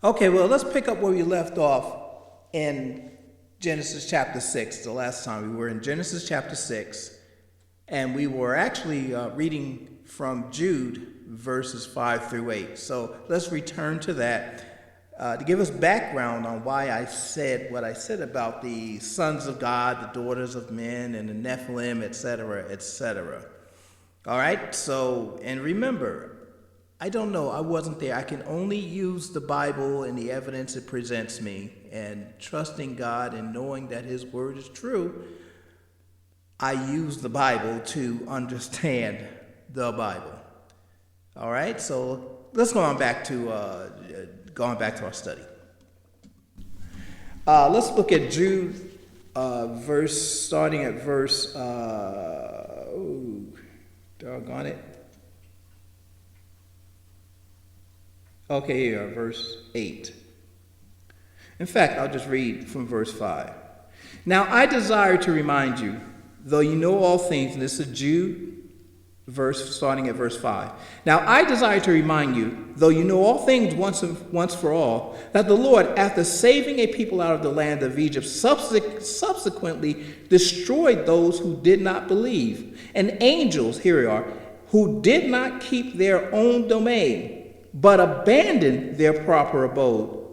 Okay, well, let's pick up where we left off in Genesis chapter 6. The last time we were in Genesis chapter 6, and we were actually reading from Jude verses 5 through 8. So let's return to that to give us background on why I said what I said about the sons of God, the daughters of men, and the Nephilim, etc., etc. All right, so, and remember, I don't know, I wasn't there. I can only use the Bible and the evidence it presents me, and trusting God and knowing that His Word is true, I use the Bible to understand the Bible. All right, so let's go on back to our study. Let's look at Jude, starting at verse. Doggone it. Okay, here, verse 8. In fact, I'll just read from verse 5. Now I desire to remind you, though you know all things, and this is Jude, starting at verse 5. Now I desire to remind you, though you know all things once for all, that the Lord, after saving a people out of the land of Egypt, subsequently destroyed those who did not believe, and angels, here we are, who did not keep their own domain, but abandoned their proper abode.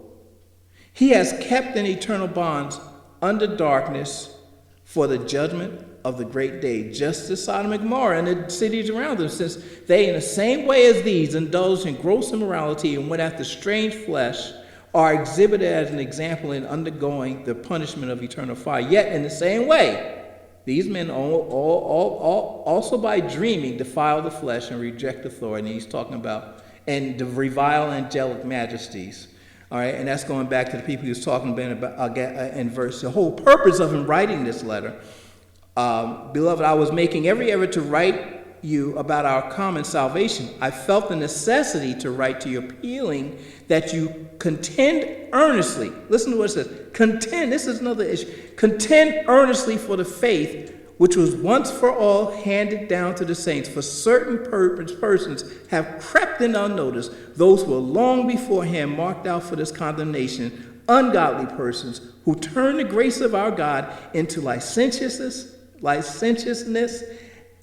He has kept in eternal bonds under darkness for the judgment of the great day, just as Sodom and Gomorrah and the cities around them, since they, in the same way as these, indulged in gross immorality and went after strange flesh, are exhibited as an example in undergoing the punishment of eternal fire. Yet, in the same way, these men also by dreaming defile the flesh and reject authority. And he's talking about and to revile angelic majesties. All right, and that's going back to the people he was talking about in verse. The whole purpose of him writing this letter, beloved, I was making every effort to write you about our common salvation. I felt the necessity to write to you, appealing that you contend earnestly. Listen to what it says. Contend, this is another issue. Contend earnestly for the faith which was once for all handed down to the saints. For certain persons have crept in unnoticed, those who were long beforehand marked out for this condemnation, ungodly persons who turn the grace of our God into licentiousness,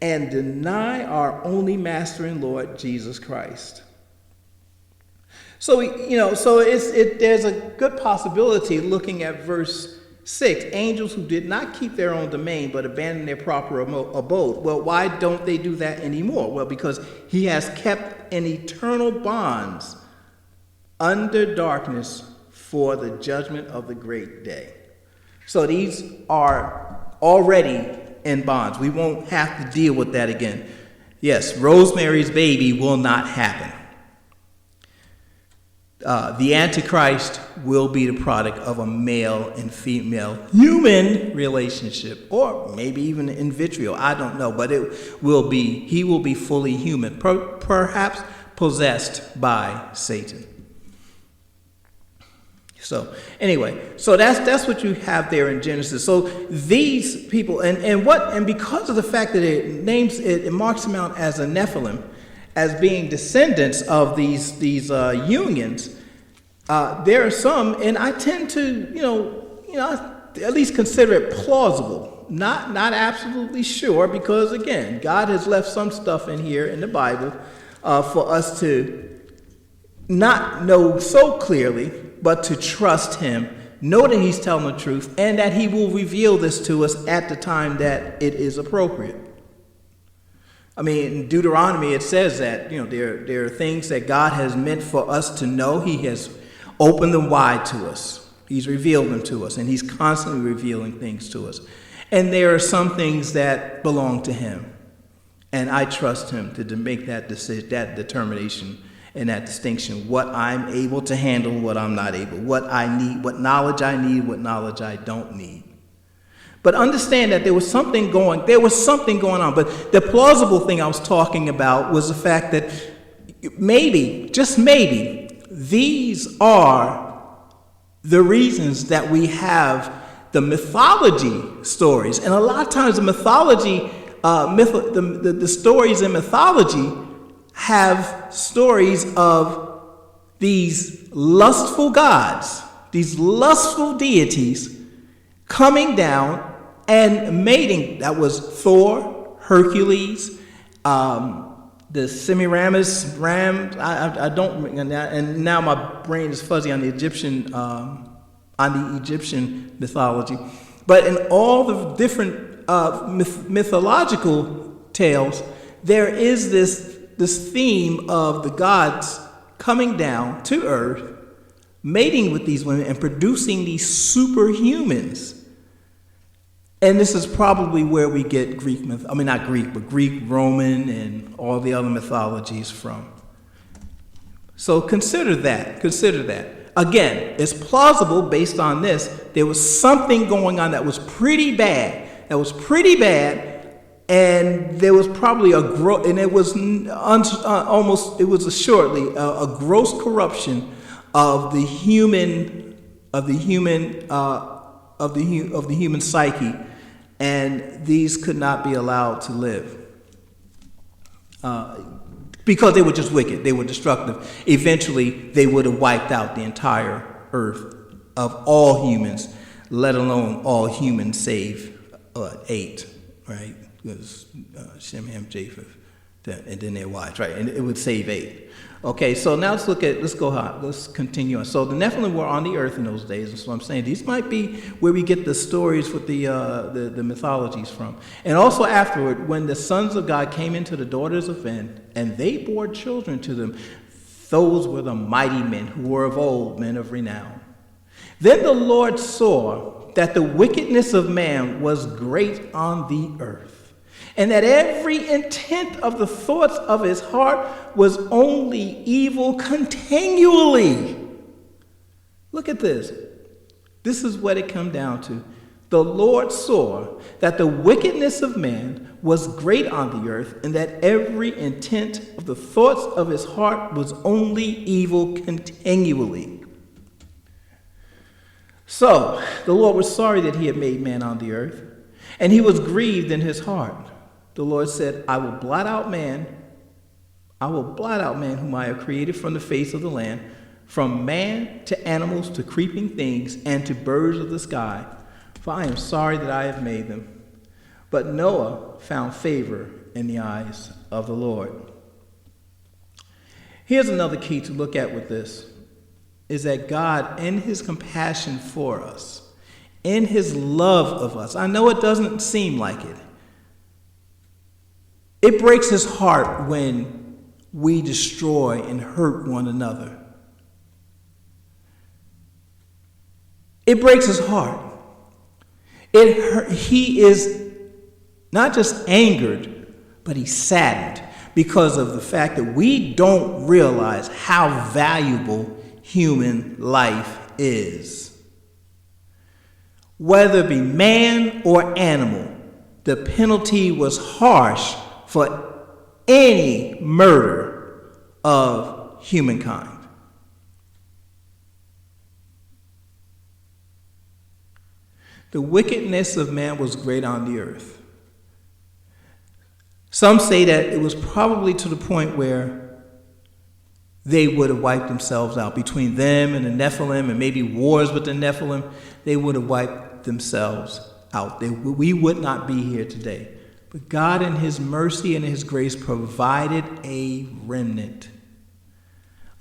and deny our only Master and Lord, Jesus Christ. So, there's a good possibility looking at verse 6, angels who did not keep their own domain but abandoned their proper abode. Well, why don't they do that anymore? Well, because he has kept in eternal bonds under darkness for the judgment of the great day. So these are already in bonds. We won't have to deal with that again. Yes, Rosemary's Baby will not happen. The Antichrist will be the product of a male and female human relationship, or maybe even in vitro. I don't know, but he will be fully human, perhaps possessed by Satan. So anyway, so that's what you have there in Genesis. So these people, and because of the fact that it marks them out as a Nephilim, as being descendants of these unions, there are some, and I tend to, at least consider it plausible. Not absolutely sure, because again, God has left some stuff in here in the Bible for us to not know so clearly, but to trust Him, know that He's telling the truth, and that He will reveal this to us at the time that it is appropriate. I mean, in Deuteronomy, it says that, there are things that God has meant for us to know. He has opened them wide to us. He's revealed them to us, and He's constantly revealing things to us. And there are some things that belong to Him. And I trust Him to make that decision, that determination and that distinction, what I'm able to handle, what I'm not able, what I need, what knowledge I need, what knowledge I don't need. But understand that there was something going on. But the plausible thing I was talking about was the fact that maybe, just maybe, these are the reasons that we have the mythology stories. And a lot of times the mythology, the stories in mythology have stories of these lustful gods, these lustful deities coming down and mating. That was Thor, Hercules, the Semiramis, Ram. I don't, and now my brain is fuzzy on the Egyptian mythology. But in all the different mythological tales, there is this theme of the gods coming down to earth, mating with these women, and producing these superhumans. And this is probably where we get Greek, not Greek, but Greek, Roman, and all the other mythologies from. So consider that. Again, it's plausible based on this. There was something going on that was pretty bad. And there was probably assuredly a gross corruption of the human psyche, and these could not be allowed to live because they were just wicked. They were destructive. Eventually, they would have wiped out the entire earth of all humans, let alone all humans save 8, right? Because Shem, Ham, Japheth, and then their wives, right? And it would save 8. Okay, so now let's continue on. So the Nephilim were on the earth in those days, and so I'm saying these might be where we get the stories with the mythologies from. And also afterward, when the sons of God came into the daughters of men, and they bore children to them, those were the mighty men who were of old, men of renown. Then the Lord saw that the wickedness of man was great on the earth, and that every intent of the thoughts of his heart was only evil continually. Look at this. This is what it comes down to. The Lord saw that the wickedness of man was great on the earth, and that every intent of the thoughts of his heart was only evil continually. So the Lord was sorry that he had made man on the earth, and he was grieved in his heart. The Lord said, I will blot out man whom I have created from the face of the land, from man to animals to creeping things and to birds of the sky, for I am sorry that I have made them. But Noah found favor in the eyes of the Lord. Here's another key to look at with this, is that God, in his compassion for us, in his love of us, I know it doesn't seem like it. It breaks his heart when we destroy and hurt one another. It breaks his heart. He is not just angered, but he's saddened because of the fact that we don't realize how valuable human life is. Whether it be man or animal, the penalty was harsh for any murder of humankind. The wickedness of man was great on the earth. Some say that it was probably to the point where they would have wiped themselves out. Between them and the Nephilim, and maybe wars with the Nephilim, they would have wiped themselves out. We would not be here today. But God in his mercy and his grace provided a remnant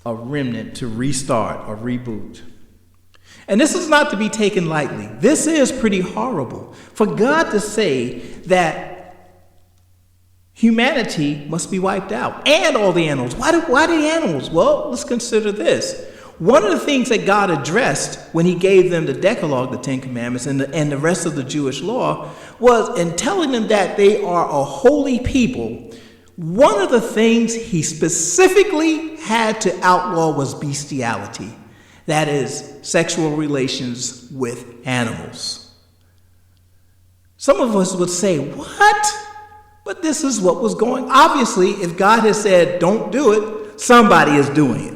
to restart or reboot. And this is not to be taken lightly. This is pretty horrible. For God to say that humanity must be wiped out and all the animals. Why the animals? Well, let's consider this. One of the things that God addressed when he gave them the Decalogue, the Ten Commandments, and the rest of the Jewish law was in telling them that they are a holy people. One of the things he specifically had to outlaw was bestiality. That is, sexual relations with animals. Some of us would say, what? But this is what was going on. Obviously, if God has said, don't do it, somebody is doing it.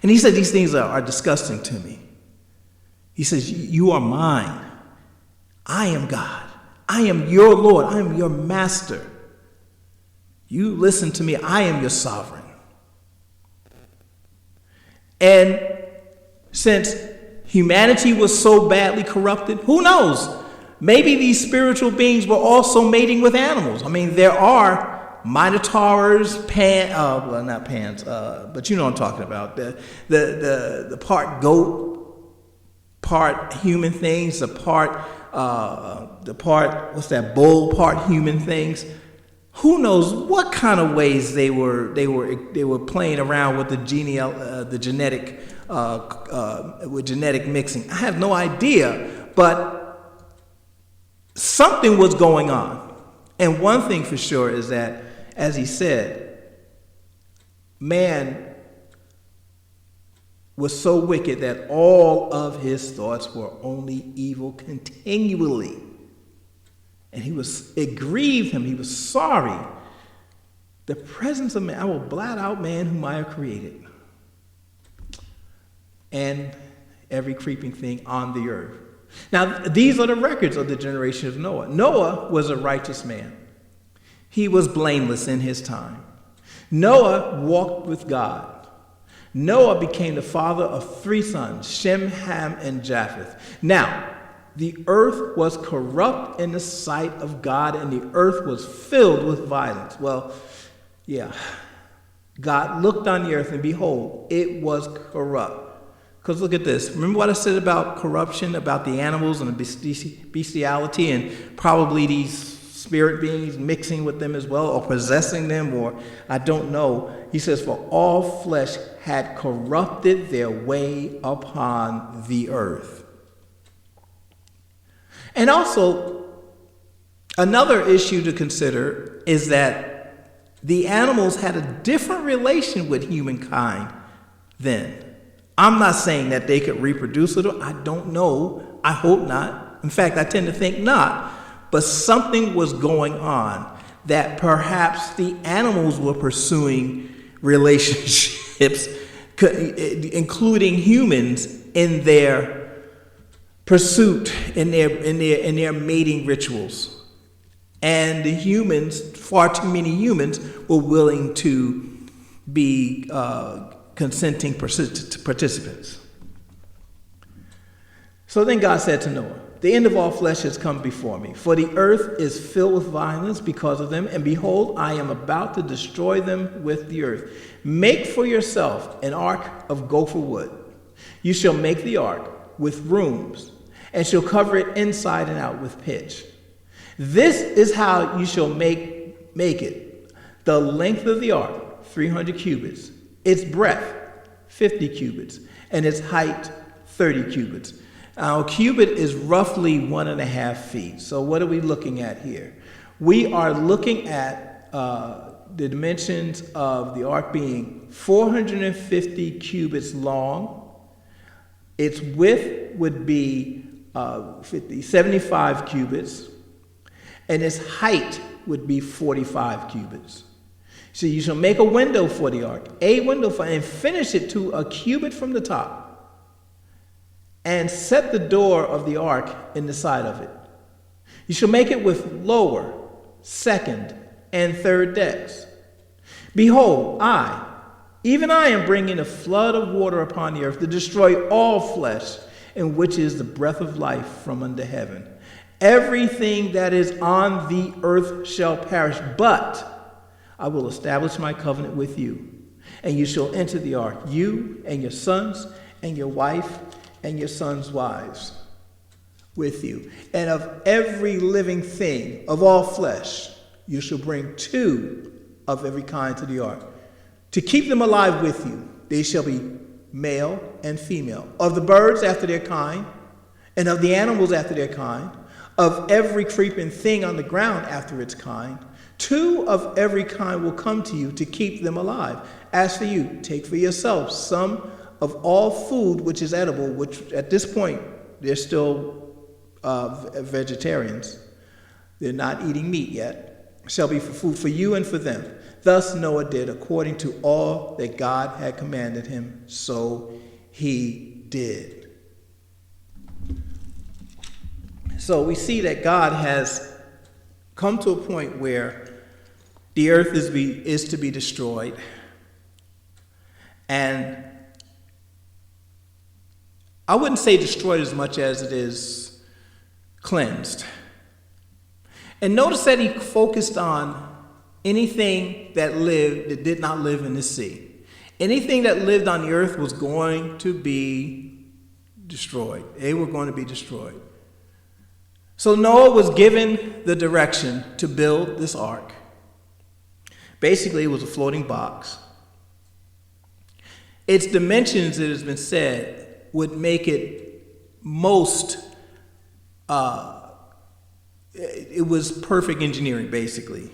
And he said, these things are disgusting to me. He says, you are mine. I am God. I am your Lord. I am your master. You listen to me. I am your sovereign. And since humanity was so badly corrupted, who knows? Maybe these spiritual beings were also mating with animals. I mean, there are minotaurs, not pans, but you know what I'm talking about. The part goat, part human things, the part bull, part human things. Who knows what kind of ways they were playing around with the genetic mixing. I have no idea, but something was going on. And one thing for sure is that, as he said, man was so wicked that all of his thoughts were only evil continually. And it grieved him. He was sorry. The presence of man, I will blot out man whom I have created, and every creeping thing on the earth. Now, these are the records of the generation of Noah. Noah was a righteous man. He was blameless in his time. Noah walked with God. Noah became the father of 3 sons, Shem, Ham, and Japheth. Now, the earth was corrupt in the sight of God, and the earth was filled with violence. Well, yeah. God looked on the earth, and behold, it was corrupt. Because look at this. Remember what I said about corruption, about the animals and the bestiality, and probably these spirit beings mixing with them as well, or possessing them, or I don't know. He says, for all flesh had corrupted their way upon the earth. And also, another issue to consider is that the animals had a different relation with humankind then. I'm not saying that they could reproduce it. I don't know. I hope not. In fact, I tend to think not. But something was going on that perhaps the animals were pursuing relationships, including humans, in their pursuit, in their mating rituals. And the humans, far too many humans, were willing to be consenting participants. So then God said to Noah, the end of all flesh has come before me, for the earth is filled with violence because of them, and behold, I am about to destroy them with the earth. Make for yourself an ark of gopher wood. You shall make the ark with rooms, and shall cover it inside and out with pitch. This is how you shall make it. The length of the ark, 300 cubits, its breadth, 50 cubits, and its height, 30 cubits. Now, a cubit is roughly 1.5 feet. So what are we looking at here? We are looking at the dimensions of the ark being 450 cubits long. Its width would be 75 cubits, and its height would be 45 cubits. So you shall make a window for the ark, and finish it to a cubit from the top, and set the door of the ark in the side of it. You shall make it with lower, second, and third decks. Behold, even I am bringing a flood of water upon the earth to destroy all flesh, in which is the breath of life from under heaven. Everything that is on the earth shall perish, but I will establish my covenant with you, and you shall enter the ark, you and your sons and your wife and your sons' wives with you. And of every living thing, of all flesh, you shall bring 2 of every kind to the ark, to keep them alive with you. They shall be male and female. Of the birds after their kind, and of the animals after their kind, of every creeping thing on the ground after its kind, 2 of every kind will come to you to keep them alive. As for you, take for yourselves some of all food which is edible, which at this point, they're still vegetarians. They're not eating meat yet. Shall be for food for you and for them. Thus Noah did according to all that God had commanded him, so he did. So we see that God has come to a point where the earth is to be destroyed, and I wouldn't say destroyed as much as it is cleansed. And notice that he focused on anything that lived that did not live in the sea. Anything that lived on the earth was going to be destroyed. They were going to be destroyed. So Noah was given the direction to build this ark. Basically, it was a floating box. Its dimensions, it has been said, would make it it was perfect engineering, basically.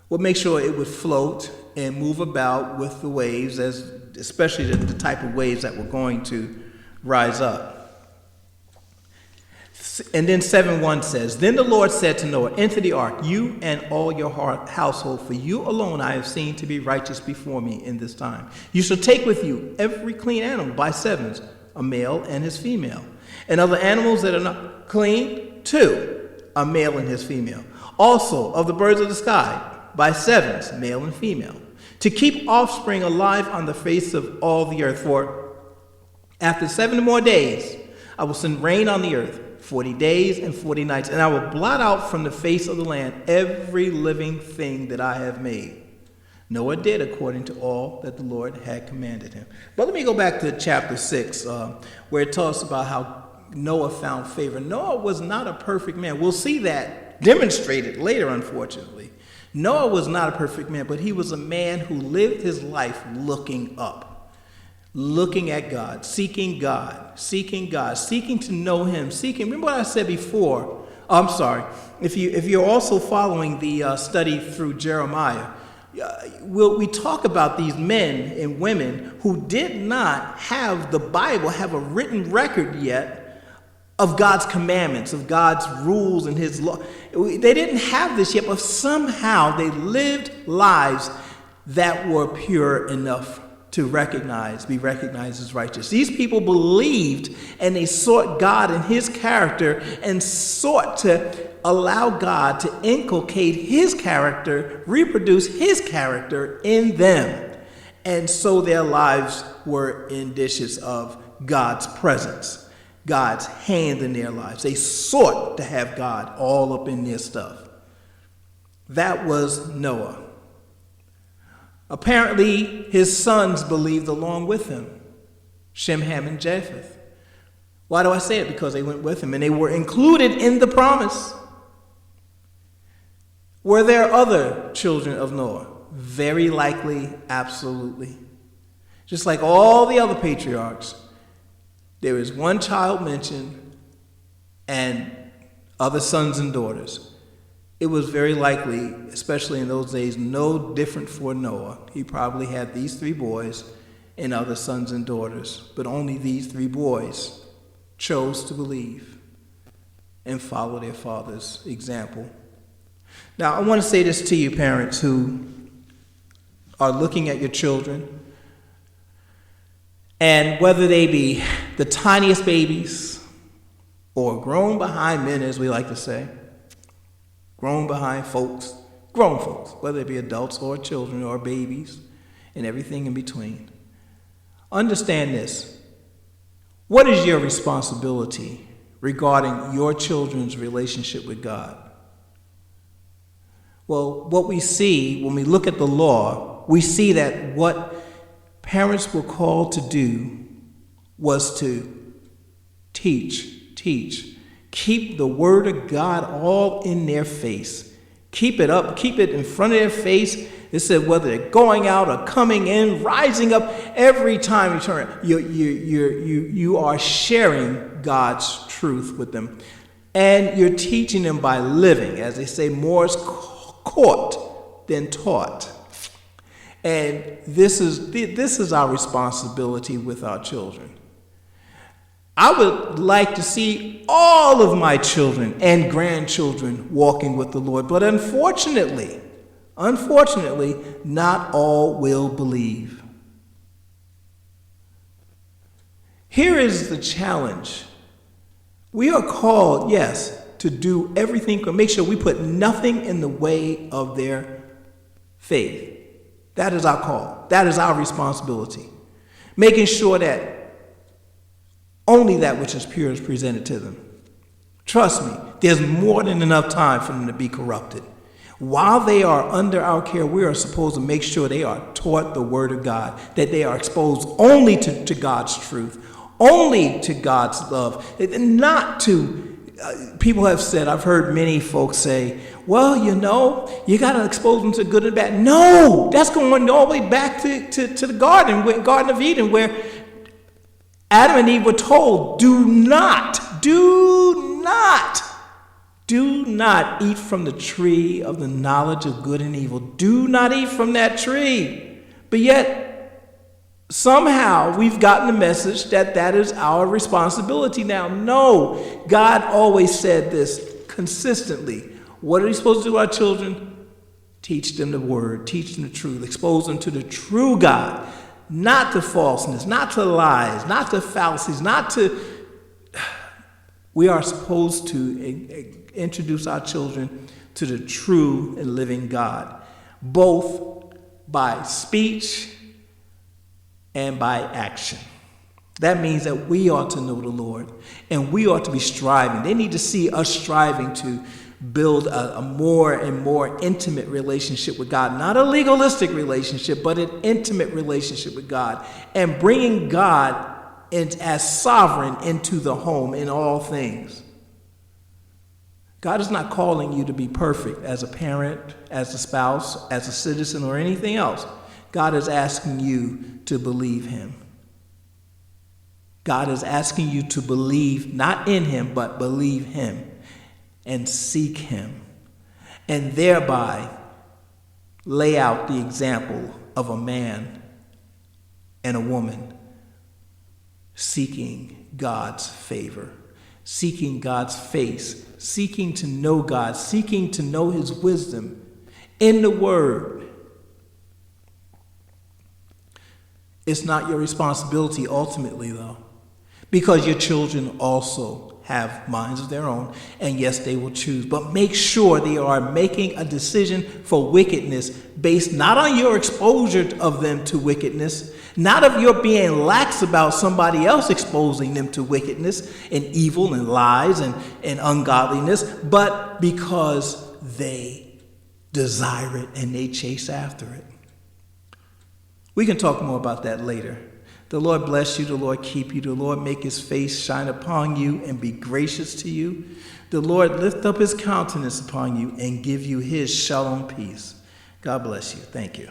Would make sure it would float and move about with the waves, especially the type of waves that were going to rise up. And then 7:1 says, Then the Lord said to Noah, Enter the ark, you and all your household, for you alone I have seen to be righteous before me in this time. You shall take with you every clean animal by sevens, a male and his female. And other animals that are not clean, 2, a male and his female. Also of the birds of the sky, by sevens, male and female. To keep offspring alive on the face of all the earth. For after 7 more days, I will send rain on the earth, 40 days and 40 nights, and I will blot out from the face of the land every living thing that I have made. Noah did according to all that the Lord had commanded him. But let me go back to chapter 6, where it talks about how Noah found favor. Noah was not a perfect man. We'll see that demonstrated later, unfortunately. Noah was not a perfect man, but he was a man who lived his life looking up, looking at God, seeking to know him, remember what I said before? Oh, I'm sorry. If you're also following the study through Jeremiah, we talk about these men and women who did not have the Bible, have a written record yet of God's commandments, of God's rules and his law. They didn't have this yet, but somehow they lived lives that were pure enough to be recognized as righteous. These people believed and they sought God and his character and sought to allow God to inculcate his character, reproduce his character in them. And so their lives were indicative of God's presence, God's hand in their lives. They sought to have God all up in their stuff. That was Noah. Apparently, his sons believed along with him, Shem, Ham, and Japheth. Why do I say it? Because they went with him and they were included in the promise. Were there other children of Noah? Very likely, absolutely. Just like all the other patriarchs, there is one child mentioned and other sons and daughters. It was very likely, especially in those days, no different for Noah. He probably had these 3 boys and other sons and daughters, but only these 3 boys chose to believe and follow their father's example. Now, I want to say this to you, parents who are looking at your children, and whether they be the tiniest babies or grown behind men, as we like to say, grown behind folks, grown folks, whether it be adults or children or babies and everything in between. Understand this. What is your responsibility regarding your children's relationship with God? Well, what we see when we look at the law, we see that what parents were called to do was to teach. Keep the word of God all in their face. Keep it up, keep it in front of their face. It said whether they're going out or coming in, rising up, every time you turn, you are sharing God's truth with them. And you're teaching them by living. As they say, more is caught than taught. And this is our responsibility with our children. I would like to see all of my children and grandchildren walking with the Lord, but unfortunately, not all will believe. Here is the challenge. We are called, yes, to do everything, to make sure we put nothing in the way of their faith. That is our call. That is our responsibility. Making sure that Only that which is pure is presented to them. Trust me, there's more than enough time for them to be corrupted. While they are under our care, we are supposed to make sure they are taught the Word of God, that they are exposed only to God's truth, only to God's love, not to, people have said, I've heard many folks say, well, you got to expose them to good and bad. No, that's going all the way back to the Garden of Eden, where Adam and Eve were told, do not eat from the tree of the knowledge of good and evil. Do not eat from that tree. But yet, somehow we've gotten the message that is our responsibility now. No, God always said this consistently. What are we supposed to do with our children? Teach them the word, teach them the truth, expose them to the true God, not to falseness, not to lies, not to fallacies, not to... We are supposed to introduce our children to the true and living God, both by speech and by action. That means that we ought to know the Lord, and we ought to be striving. They need to see us striving to build a more and more intimate relationship with God, not a legalistic relationship, but an intimate relationship with God, and bringing God as sovereign into the home in all things. God is not calling you to be perfect as a parent, as a spouse, as a citizen, or anything else. God is asking you to believe him. God is asking you to believe not in him, but believe him and seek him, and thereby lay out the example of a man and a woman seeking God's favor, seeking God's face, seeking to know God, seeking to know his wisdom in the word. It's not your responsibility ultimately, though, because your children also have minds of their own, and yes, they will choose. But make sure they are making a decision for wickedness based not on your exposure of them to wickedness, not of your being lax about somebody else exposing them to wickedness and evil and lies and ungodliness, but because they desire it and they chase after it. We can talk more about that later. The Lord bless you, the Lord keep you, the Lord make his face shine upon you and be gracious to you. The Lord lift up his countenance upon you and give you his shalom peace. God bless you. Thank you.